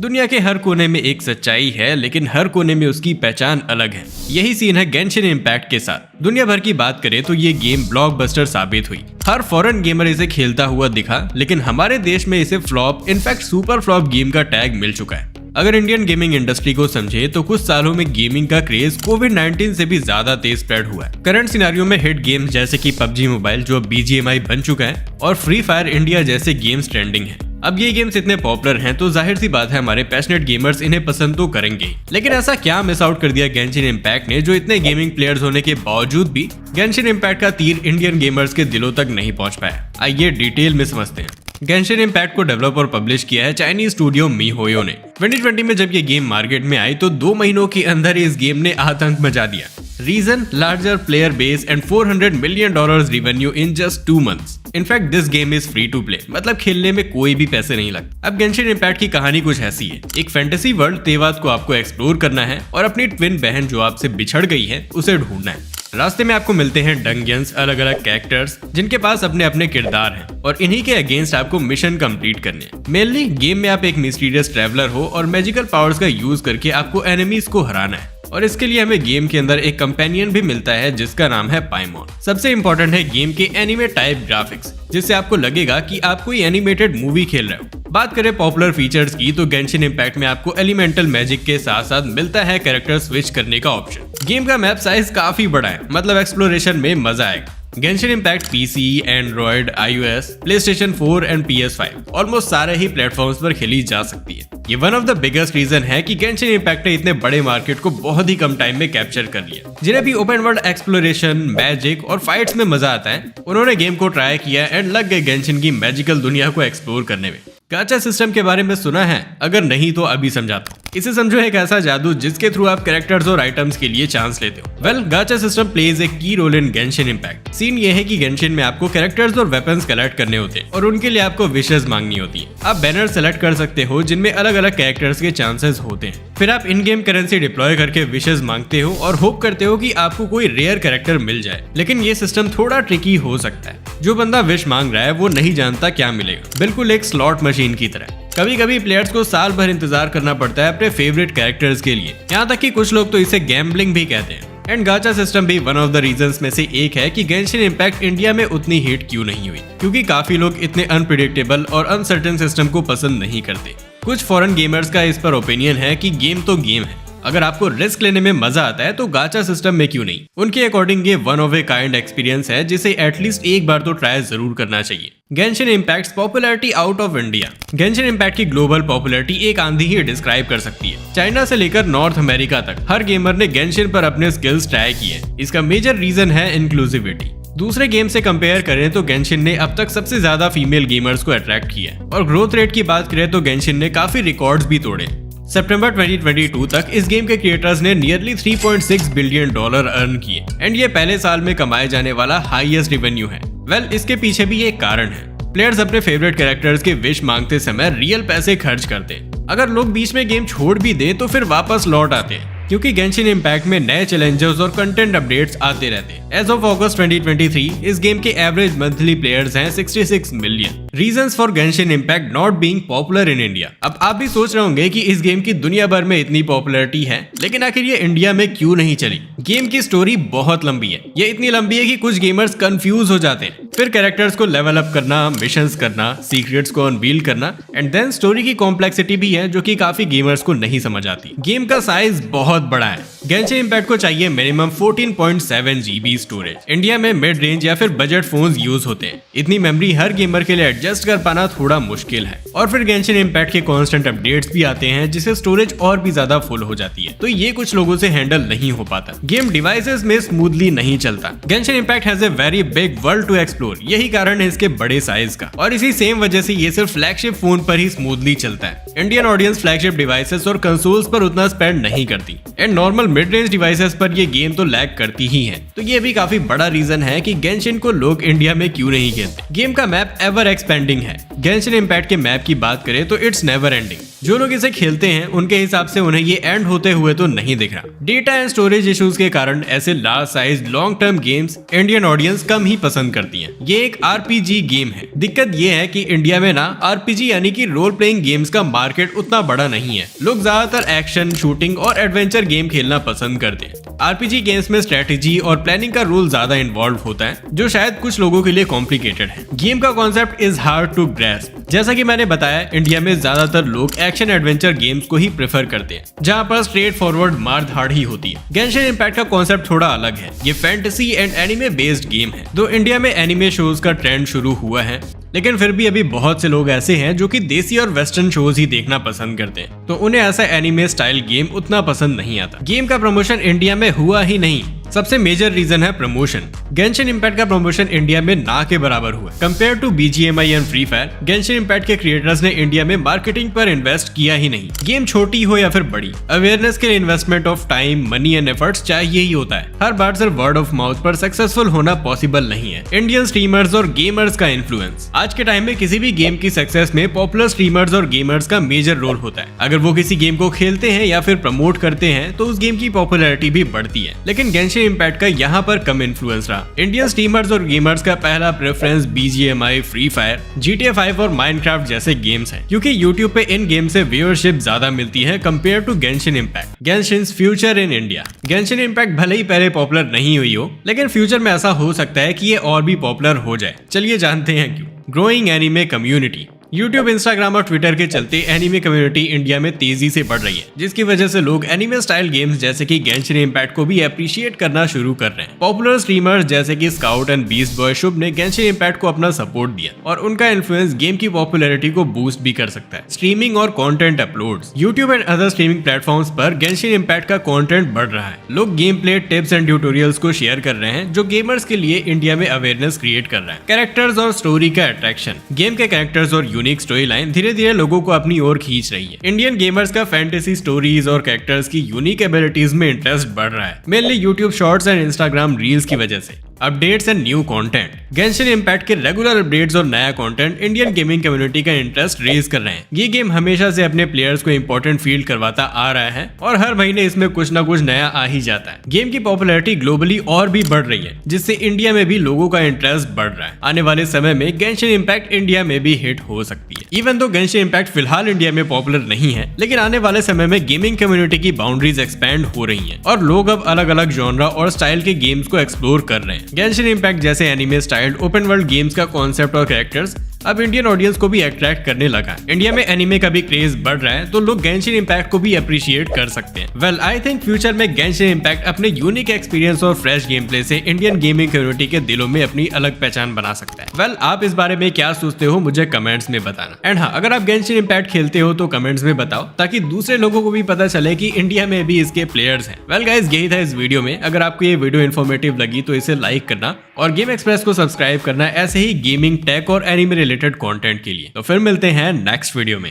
दुनिया के हर कोने में एक सच्चाई है, लेकिन हर कोने में उसकी पहचान अलग है। यही सीन है गेंशिन इम्पैक्ट के साथ। दुनिया भर की बात करें तो ये गेम ब्लॉकबस्टर साबित हुई। हर फॉरेन गेमर इसे खेलता हुआ दिखा, लेकिन हमारे देश में इसे flop, in fact super flop game का टैग मिल चुका है। अगर इंडियन गेमिंग इंडस्ट्री को समझे तो कुछ सालों में गेमिंग का क्रेज कोविड-19 से भी ज्यादा तेज स्प्रेड हुआ है। करंट सिनेरियो में हिट गेम्स जैसे कि पबजी मोबाइल जो BGMI बन चुका है और फ्री फायर इंडिया जैसे गेम्स ट्रेंडिंग है। अब ये गेम्स इतने पॉपुलर हैं तो जाहिर सी बात है हमारे पैशनेट गेमर्स इन्हें पसंद तो करेंगे। लेकिन ऐसा क्या मिस आउट कर दिया गेंशिन इम्पैक्ट ने जो इतने गेमिंग प्लेयर्स होने के बावजूद भी गेंशिन इम्पैक्ट का तीर इंडियन गेमर्स के दिलों तक नहीं पहुंच पाया? आइए डिटेल में समझते हैं। गेंशिन इम्पैक्ट को डेवलप और पब्लिश किया है चाइनीज स्टूडियो मिहोयो ने। 2020 में जब ये गेम मार्केट में आई तो 2 महीनों के अंदर इस गेम ने आतंक मचा दिया। Reason, larger player base and $400 million revenue in just 2 months। In fact this game is free to play, मतलब खेलने में कोई भी पैसे नहीं लगते। अब गेंशिन इम्पैक्ट की कहानी कुछ ऐसी है। एक फैंटेसी वर्ल्ड तेवात को आपको एक्सप्लोर करना है और अपनी ट्विन बहन जो आपसे बिछड़ गई है उसे ढूंढना है। रास्ते में आपको मिलते हैं डंजन्स, अलग अलग कैरेक्टर्स जिनके पास अपने अपने किरदार हैं और इन्हीं के अगेंस्ट आपको मिशन कंप्लीट करने हैं। मेनली गेम में आप एक मिस्टीरियस ट्रैवलर हो और मैजिकल पावर्स का यूज करके आपको एनिमीज को हराना है और इसके लिए हमें गेम के अंदर एक कंपेनियन भी मिलता है जिसका नाम है पाइमोन। सबसे इम्पोर्टेंट है गेम के एनिमे टाइप ग्राफिक्स, जिससे आपको लगेगा कि आप कोई एनिमेटेड मूवी खेल रहे हो। बात करें पॉपुलर फीचर्स की तो गेंशिन इम्पैक्ट में आपको एलिमेंटल मैजिक के साथ साथ मिलता है कैरेक्टर स्विच करने का ऑप्शन। गेम का मैप साइज काफी बड़ा है, मतलब एक्सप्लोरेशन में मजा आएगा। Genshin Impact PC, Android, iOS, PlayStation 4 and PS5 almost सारे ही प्लेटफॉर्म्स पर खेली जा सकती है। ये one of the biggest reason है कि गेंशिन इम्पैक्ट ने इतने बड़े मार्केट को बहुत ही कम टाइम में कैप्चर कर लिया। जिन्हें भी ओपन वर्ल्ड एक्सप्लोरेशन, मैजिक और फाइट्स में मजा आता है, उन्होंने गेम को ट्राई किया एंड लग गए गेंशिन की मैजिकल दुनिया को एक्सप्लोर करने में। गाचा सिस्टम के बारे में सुना है? अगर नहीं तो अभी समझाता हूँ। इसे समझो एक ऐसा जादू जिसके थ्रू आप कैरेक्टर्स और आइटम्स के लिए चांस लेते हो। Well, gacha system plays a key role in Genshin Impact. Scene ये है कि गेंशिन में आपको कैरेक्टर्स और वेपन्स कलेक्ट करने होते हैं और उनके लिए आपको विशेस मांगनी होती है। आप बैनर सेलेक्ट कर सकते हो जिनमें अलग अलग कैरेक्टर्स के चांसेस होते हैं। फिर आप इन गेम करेंसी डिप्लॉय करके विशेस मांगते हो और होप करते हो कि आपको कोई रेयर कैरेक्टर मिल जाए। लेकिन ये सिस्टम थोड़ा ट्रिकी हो सकता है। जो बंदा विश मांग रहा है वो नहीं जानता क्या मिलेगा, बिल्कुल एक स्लॉट मशीन की तरह। कभी कभी प्लेयर्स को साल भर इंतजार करना पड़ता है अपने फेवरेट कैरेक्टर्स के लिए। यहाँ तक कि कुछ लोग तो इसे गैम्बलिंग भी कहते हैं। एंड गाचा सिस्टम भी वन ऑफ द रीजंस में से एक है कि गेंशिन इम्पैक्ट इंडिया में उतनी हिट क्यों नहीं हुई, क्योंकि काफी लोग इतने अनप्रिडिक्टेबल और अनसर्टेन सिस्टम को पसंद नहीं करते। कुछ फॉरेन गेमर्स का इस पर ओपिनियन है कि गेम तो गेम है, अगर आपको रिस्क लेने में मजा आता है तो गाचा सिस्टम में क्यों नहीं। उनके अकॉर्डिंग ये one of a kind experience है जिसे एटलीस्ट एक बार तो ट्राई जरूर करना चाहिए। Genshin impact popularity out of India. Genshin impact की ग्लोबल पॉपुलैरिटी एक आंधी ही डिस्क्राइब कर सकती है। चाइना से लेकर नॉर्थ अमेरिका तक हर गेमर ने गेंशिन पर अपने स्किल्स ट्राई किए। इसका मेजर रीजन है इंक्लूसिविटी। दूसरे गेम से कंपेयर करें तो गेंशिन ने अब तक सबसे ज्यादा फीमेल गेमर्स को अट्रैक्ट किया और ग्रोथ रेट की बात करें तो गेंशिन ने काफी रिकॉर्ड्स भी तोड़े। सितंबर 2022 तक इस गेम के क्रिएटर्स ने नियरली $3.6 बिलियन अर्न किए एंड ये पहले साल में कमाए जाने वाला हाईएस्ट रेवेन्यू है। वेल, इसके पीछे भी एक कारण है। प्लेयर्स अपने फेवरेट कैरेक्टर्स के विश मांगते समय रियल पैसे खर्च करते हैं। अगर लोग बीच में गेम छोड़ भी दे तो फिर वापस लौट आते हैं, क्योंकि गेंशिन इम्पैक्ट में नए चैलेंजेस और कंटेंट अपडेट्स आते रहते हैं। एज ऑफ अगस्त 2023 इस गेम के एवरेज मंथली प्लेयर्स हैं 66 million. Reasons for Genshin impact not being popular in India. अब आप भी सोच रहे होंगे कि इस गेम की दुनिया भर में इतनी पॉपुलैरिटी है, लेकिन आखिर ये इंडिया में क्यों नहीं चली? गेम की स्टोरी बहुत लंबी है। ये इतनी लंबी है कि कुछ गेमर्स कंफ्यूज हो जाते हैं। फिर कैरेक्टर्स को लेवल अप करना, मिशंस करना, सीक्रेट्स को अनवील करना एंड देन स्टोरी की कॉम्प्लेक्सिटी भी है जो कि काफी गेमर्स को नहीं समझ आती। गेम का साइज बहुत बड़ा है। गेंशिन इम्पैक्ट को चाहिए मिनिमम 14.7 GB स्टोरेज। इंडिया में मिड रेंज या फिर बजट फोन्स यूज होते हैं। इतनी मेमोरी हर गेमर के लिए एडजस्ट कर पाना थोड़ा मुश्किल है। और फिर गेंशिन इम्पैक्ट के कांस्टेंट अपडेट्स भी आते हैं जिससे स्टोरेज और भी ज्यादा फुल हो जाती है, तो ये कुछ लोगों से हैंडल नहीं हो पाता। गेम डिवाइसेस में स्मूथली नहीं चलता। Genshin Impact has a very big world to explore, यही कारण है इसके बड़े साइज का और इसी सेम वजह से ये सिर्फ फ्लैगशिप फोन पर ही स्मूथली चलता है। इंडियन ऑडियंस फ्लैगशिप डिवाइसेस और कंसोल्स पर उतना स्पेंड नहीं करती and normal mid range devices पर ये गेम तो लैग करती ही है, तो ये भी काफी बड़ा रीजन है कि गेंशिन को लोग इंडिया में क्यों नहीं खेलते। गेम का मैप एवर एक्सपेंडिंग है। गेंशिन इम्पैक्ट के मैप की बात करें तो इट्स नेवर एंडिंग। जो लोग इसे खेलते हैं उनके हिसाब से उन्हें ये एंड होते हुए तो नहीं दिख रहा। डेटा एंड स्टोरेज इश्यूज के कारण ऐसे large size long term games Indian audience कम ही पसंद करती है। ये एक आरपीजी गेम है। दिक्कत ये है कि इंडिया में ना आरपीजी यानी कि रोल प्लेइंग गेम्स का मार्केट उतना बड़ा नहीं है। लोग ज्यादातर एक्शन, शूटिंग और एडवेंचर गेम खेलना पसंद करते हैं। आरपीजी गेम्स में स्ट्रेटेजी और प्लानिंग का रोल ज्यादा इन्वॉल्व होता है, जो शायद कुछ लोगों के लिए कॉम्प्लिकेटेड है। गेम का concept is hard to grasp. जैसा कि मैंने बताया, इंडिया में ज्यादातर लोग एक्शन एडवेंचर गेम्स को ही प्रेफर करते हैं, जहां पर स्ट्रेट फॉरवर्ड मार धाड़ ही होती है। गेंशिन इम्पैक्ट का कॉन्सेप्ट थोड़ा अलग है। ये fantasy and anime based game है। तो इंडिया में एनिमे शोज का ट्रेंड शुरू हुआ है, लेकिन फिर भी अभी बहुत से लोग ऐसे हैं जो कि देसी और वेस्टर्न शोज ही देखना पसंद करते हैं, तो उन्हें ऐसा एनिमे स्टाइल गेम उतना पसंद नहीं आता। गेम का प्रमोशन इंडिया में हुआ ही नहीं। सबसे मेजर रीजन है प्रमोशन। गेंशिन इम्पैक्ट का प्रमोशन इंडिया में ना के बराबर हुआ। Compare to BGMI and Free Fire, Genshin Impact के क्रिएटर्स ने इंडिया में मार्केटिंग पर इन्वेस्ट किया ही नहीं। गेम छोटी हो या फिर बड़ी, अवेयरनेस के लिए investment of time, money and efforts चाहिए ही होता है। हर बार सिर्फ वर्ड ऑफ माउथ पर सक्सेसफुल होना पॉसिबल नहीं है। इंडियन स्ट्रीमर्स और गेमर्स का इन्फ्लुएंस। आज के टाइम में किसी भी गेम की सक्सेस में पॉपुलर स्ट्रीमर्स और गेमर्स का मेजर रोल होता है। अगर वो किसी गेम को खेलते हैं या फिर प्रमोट करते हैं तो उस गेम की पॉपुलैरिटी भी बढ़ती है। लेकिन गेंशिन इम्पैक्ट का यहाँ पर कम इन्फ्लुएंस रहा। इंडियन स्ट्रीमर्स और गेमर्स का पहला preference BGMI, free fire, GTA 5 और माइनक्राफ्ट जैसे गेम्स हैं, क्योंकि यूट्यूब पे इन गेम से व्यूअरशिप ज्यादा मिलती है compare to Genshin Impact. Genshin's future in India. Genshin Impact भले ही पहले पॉपुलर नहीं हुई हो, लेकिन फ्यूचर में ऐसा हो सकता है कि ये और भी पॉपुलर हो जाए। चलिए जानते हैं क्यों। Growing anime community. YouTube, Instagram और ट्विटर के चलते एनिमे कम्युनिटी इंडिया में तेजी से बढ़ रही है, जिसकी वजह से लोग एनिमे स्टाइल गेम्स जैसे कि गेंशिन इम्पैक्ट को भी अप्रिशिएट करना शुरू कर रहे हैं। पॉपुलर स्ट्रीमर्स जैसे कि स्काउट एंड बीस्ट बॉय शुभ ने गेंशिन इम्पैक्ट को अपना सपोर्ट दिया और उनका इन्फ्लुएंस गेम की पॉपुलैरिटी को बूस्ट भी कर सकता है। स्ट्रीमिंग और content uploads. YouTube and other streaming platforms पर गेंशिन इम्पैक्ट का कंटेंट बढ़ रहा है। लोग game play, tips and tutorials को शेयर कर रहे हैं, जो गेमर्स के लिए इंडिया में अवेयरनेस क्रिएट कर रहा है। कैरेक्टर्स और स्टोरी का अट्रैक्शन। गेम के कैरेक्टर्स और यूनिक स्टोरी लाइन धीरे धीरे लोगों को अपनी ओर खींच रही है। इंडियन गेमर्स का फैंटेसी स्टोरीज और कैरेक्टर्स की यूनिक एबिलिटीज में इंटरेस्ट बढ़ रहा है, mainly YouTube shorts and Instagram reels की वजह से। Updates and new content. Genshin Impact के रेगुलर अपडेट्स और नया कंटेंट इंडियन गेमिंग कम्युनिटी का इंटरेस्ट रेज कर रहे हैं। ये गेम हमेशा से अपने प्लेयर्स को इंपॉर्टेंट फील करवाता आ रहा है और हर महीने इसमें कुछ ना कुछ नया आ ही जाता है। गेम की पॉपुलैरिटी ग्लोबली और भी बढ़ रही है, जिससे इंडिया में भी लोगों का इंटरेस्ट बढ़ रहा है। आने वाले समय में गेंशिन इम्पैक्ट इंडिया में भी हिट हो सकती है। इवन तो गेंशिन इम्पैक्ट फिलहाल इंडिया में पॉपुलर नहीं है, लेकिन आने वाले समय में गेमिंग कम्युनिटी की बाउंड्रीज एक्सपैंड हो रही है और लोग अब अलग अलग जॉनरा और स्टाइल के गेम्स को एक्सप्लोर कर रहे हैं। गेंशिन इम्पैक्ट जैसे anime styled open world games का कॉन्सेप्ट और कैरेक्टर्स अब इंडियन ऑडियंस को भी अट्रैक्ट करने लगा। इंडिया में एनिमे का भी क्रेज बढ़ रहा है, तो लोग गेंशिन इम्पैक्ट को भी अप्रिशिएट कर सकते हैं। वेल, आई थिंक फ्यूचर में गेंशिन इम्पैक्ट अपने यूनिक एक्सपीरियंस और फ्रेश गेम प्ले से इंडियन गेमिंग कम्युनिटी के दिलों में अपनी अलग पहचान बना सकता है। वेल, आप इस बारे में क्या सोचते हो मुझे कमेंट्स में बताना। एंड हाँ, अगर आप गेंशिन इम्पैक्ट खेलते हो तो कमेंट्स में बताओ, ताकि दूसरे लोगों को भी पता चले कि इंडिया में भी इसके प्लेयर्स हैं। वेल गाइस, यही था इस वीडियो में। अगर आपको ये वीडियो इन्फॉर्मेटिव लगी तो इसे लाइक करना और गेम एक्सप्रेस को सब्सक्राइब करना ऐसे ही गेमिंग, टेक और एनिमे रिलेटेड कंटेंट के लिए। तो फिर मिलते हैं नेक्स्ट वीडियो में।